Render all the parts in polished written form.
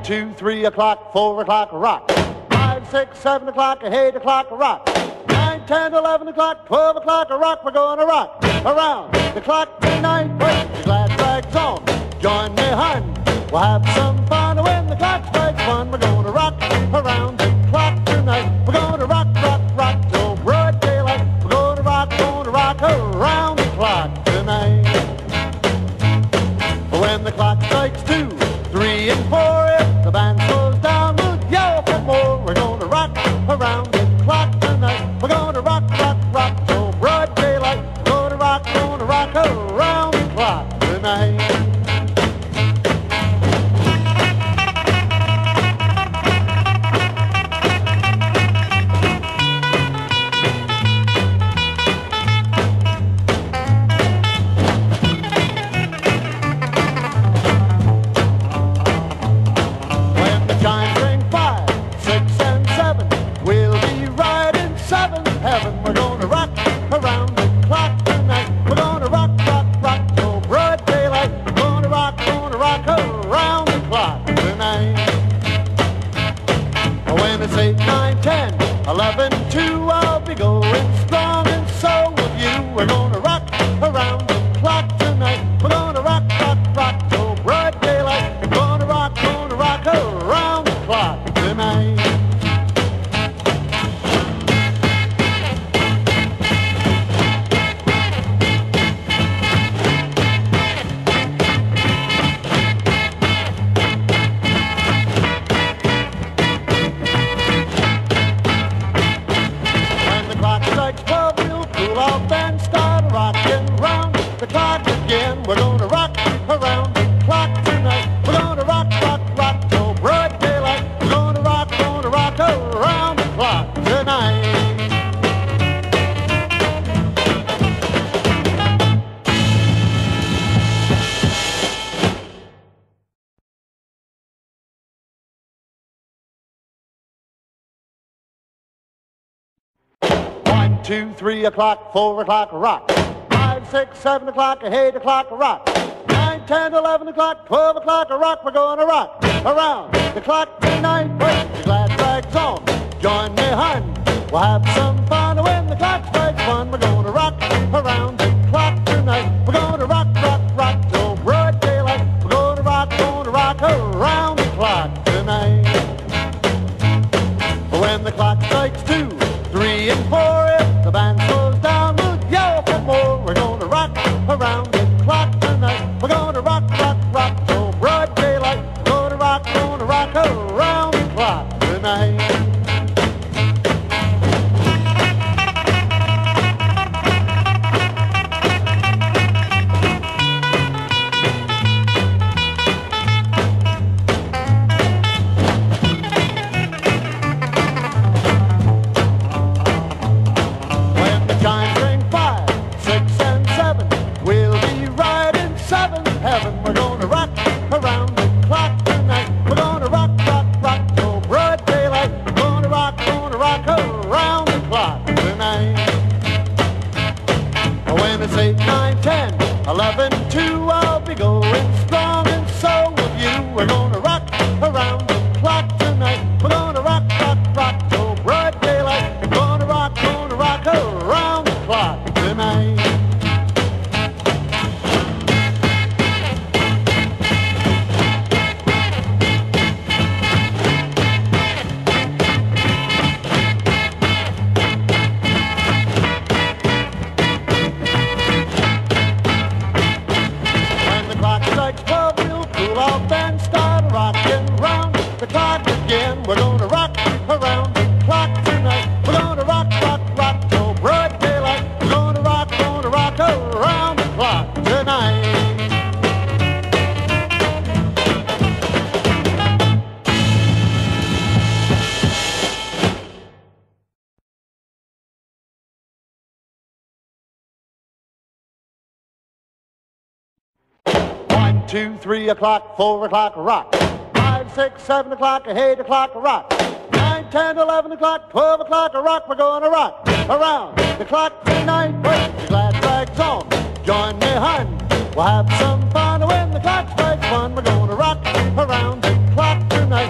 2, 3 o'clock, 4 o'clock, rock. 5, 6, 7 o'clock, 8 o'clock, rock. 9, 10, 11 o'clock, 12 o'clock, rock. We're gonna rock around the clock tonight. Put your glad rags on, join me, hun. We'll have some fun when the clock strikes one. We're gonna rock around the clock tonight. We're gonna rock, rock, rock till broad daylight. We're gonna rock around the clock tonight. When the clock strikes 2, 3, and 4, if the band slows down, we'll yell for more. We're gonna rock around the clock tonight. We're gonna rock, rock, rock till broad daylight. We're gonna rock around the clock tonight. We're gonna rock around the clock tonight. We're gonna rock, rock, rock till broad daylight. We're gonna rock around the clock tonight. When it's 8, 9, 10, 11, 2, I'll be going strong, and so will you. We're gonna rock around the clock tonight. We're gonna rock, rock, rock till broad daylight. We're gonna rock around the clock tonight. And start rocking round the clock again. We're gonna rock around the clock tonight. We're gonna rock, rock, rock till broad daylight. We're gonna rock around the clock tonight. One, 2, 3 o'clock, 4 o'clock, rock. 5, 6, 7 o'clock, 8 o'clock, rock. 9, 10, 11 o'clock, 12 o'clock, rock. We're gonna rock around the clock tonight. Put your glad rags on, join me, hun. We'll have some fun when the clock strikes one. We're gonna rock around the clock tonight. We're gonna rock, rock, rock till broad daylight. We're gonna rock around the clock tonight. When the clock strikes 2, 3, and 4, if the band slows down, we'll yell for more. We're gonna rock around the clock tonight. We're gonna rock, rock, rock till broad daylight. We're gonna rock around the clock tonight. We're gonna rock around the clock tonight. We're gonna rock, rock, rock till broad daylight. We're gonna rock around the clock tonight. When it's 8, 9, 10, 11, 2, I'll be going strong, and so will you. We're gonna rock around the clock tonight. We're gonna rock, rock, rock till broad daylight. We're gonna rock around the clock tonight. And start rocking round the clock again. We're gonna rock around the clock tonight. We're gonna rock, rock, rock till broad daylight. We're gonna rock around the clock tonight. One, 2, 3 o'clock, 4 o'clock, rock. 5, 6, 7 o'clock, 8 o'clock, rock. 9, 10, 11 o'clock, 12 o'clock, rock. We're gonna rock around the clock tonight. Put your glad rags on, join me, hun. We'll have some fun when the clock strikes one. We're gonna rock around the clock tonight.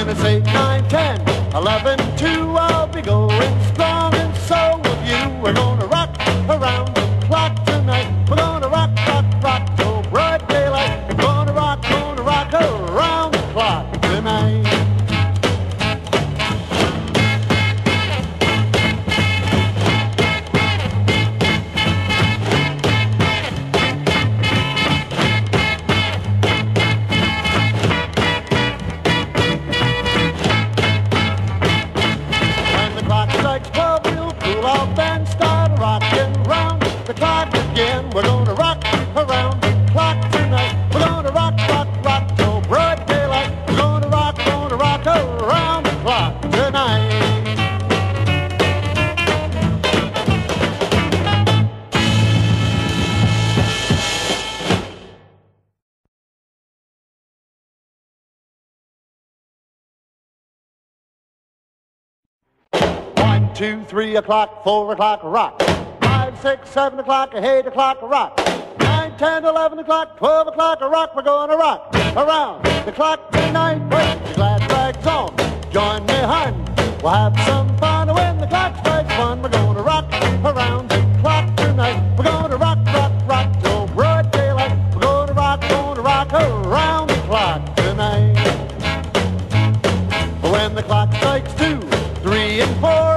When it's 8, 9, 10, 11, 2, I'll be going strong, and so will you. We're gonna rock around the clock tonight. We're gonna rock, rock, rock till bright daylight. We're gonna rock around the clock tonight. And start rocking round the clock again. We're gonna rock around the clock tonight. We're gonna rock, rock, rock till bright daylight. We're gonna rock around the clock tonight. One, 2, 3 o'clock, 4 o'clock, rock. 5, 6, 7 o'clock, 8 o'clock, rock. 9, 10, 11 o'clock, 12 o'clock, rock. We're gonna rock around the clock tonight. Put your glad rags on, join me, hun. We'll have some fun when the clock strikes 1. We're gonna rock around the clock tonight. We're gonna rock, rock, rock till broad daylight. We're gonna rock around the clock tonight. When the clock strikes 2, 3, and 4.